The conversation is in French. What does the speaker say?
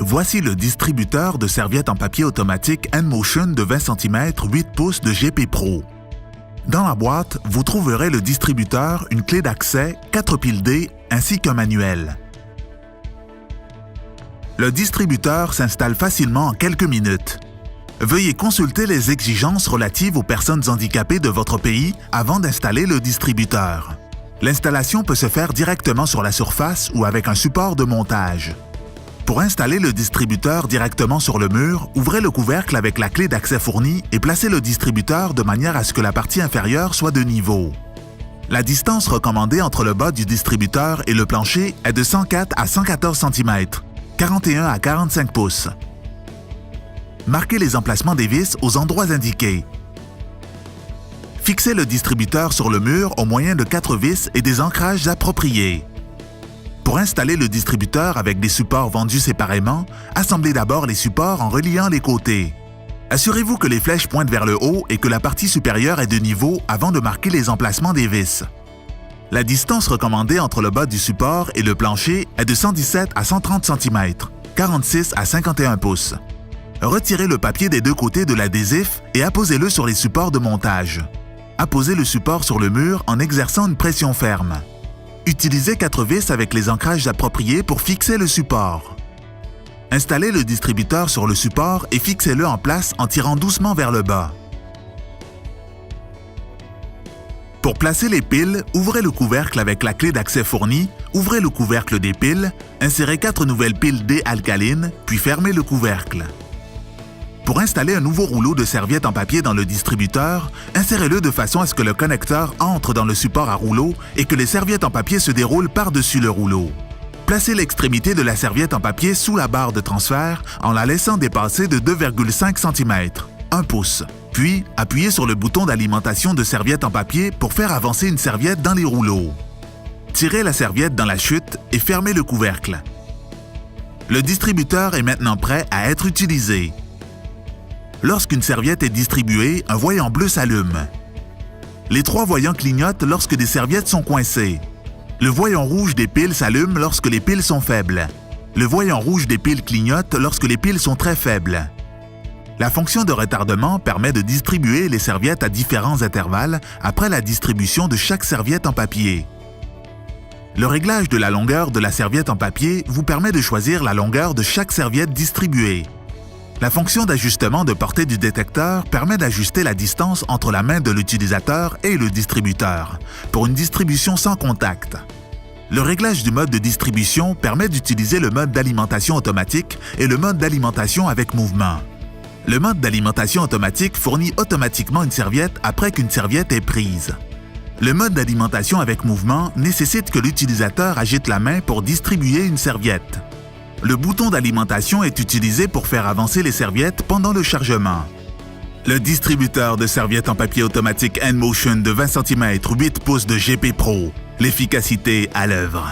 Voici le distributeur de serviettes en papier automatique N-Motion de 20 cm 8 pouces de GP Pro. Dans la boîte, vous trouverez le distributeur, une clé d'accès, 4 piles D ainsi qu'un manuel. Le distributeur s'installe facilement en quelques minutes. Veuillez consulter les exigences relatives aux personnes handicapées de votre pays avant d'installer le distributeur. L'installation peut se faire directement sur la surface ou avec un support de montage. Pour installer le distributeur directement sur le mur, ouvrez le couvercle avec la clé d'accès fournie et placez le distributeur de manière à ce que la partie inférieure soit de niveau. La distance recommandée entre le bas du distributeur et le plancher est de 104 à 114 cm, 41 à 45 pouces. Marquez les emplacements des vis aux endroits indiqués. Fixez le distributeur sur le mur au moyen de 4 vis et des ancrages appropriés. Pour installer le distributeur avec des supports vendus séparément, assemblez d'abord les supports en reliant les côtés. Assurez-vous que les flèches pointent vers le haut et que la partie supérieure est de niveau avant de marquer les emplacements des vis. La distance recommandée entre le bas du support et le plancher est de 117 à 130 cm, 46 à 51 pouces. Retirez le papier des deux côtés de l'adhésif et apposez-le sur les supports de montage. Apposez le support sur le mur en exerçant une pression ferme. Utilisez 4 vis avec les ancrages appropriés pour fixer le support. Installez le distributeur sur le support et fixez-le en place en tirant doucement vers le bas. Pour placer les piles, ouvrez le couvercle avec la clé d'accès fournie, ouvrez le couvercle des piles, insérez 4 nouvelles piles D alcalines, puis fermez le couvercle. Pour installer un nouveau rouleau de serviettes en papier dans le distributeur, insérez-le de façon à ce que le connecteur entre dans le support à rouleau et que les serviettes en papier se déroulent par-dessus le rouleau. Placez l'extrémité de la serviette en papier sous la barre de transfert en la laissant dépasser de 2,5 cm, 1 pouce. Puis, appuyez sur le bouton d'alimentation de serviette en papier pour faire avancer une serviette dans les rouleaux. Tirez la serviette dans la chute et fermez le couvercle. Le distributeur est maintenant prêt à être utilisé. Lorsqu'une serviette est distribuée, un voyant bleu s'allume. Les 3 voyants clignotent lorsque des serviettes sont coincées. Le voyant rouge des piles s'allume lorsque les piles sont faibles. Le voyant rouge des piles clignote lorsque les piles sont très faibles. La fonction de retardement permet de distribuer les serviettes à différents intervalles après la distribution de chaque serviette en papier. Le réglage de la longueur de la serviette en papier vous permet de choisir la longueur de chaque serviette distribuée. La fonction d'ajustement de portée du détecteur permet d'ajuster la distance entre la main de l'utilisateur et le distributeur, pour une distribution sans contact. Le réglage du mode de distribution permet d'utiliser le mode d'alimentation automatique et le mode d'alimentation avec mouvement. Le mode d'alimentation automatique fournit automatiquement une serviette après qu'une serviette est prise. Le mode d'alimentation avec mouvement nécessite que l'utilisateur agite la main pour distribuer une serviette. Le bouton d'alimentation est utilisé pour faire avancer les serviettes pendant le chargement. Le distributeur de serviettes en papier automatique N-Motion de 20 cm 8 pouces de GP Pro. L'efficacité à l'œuvre.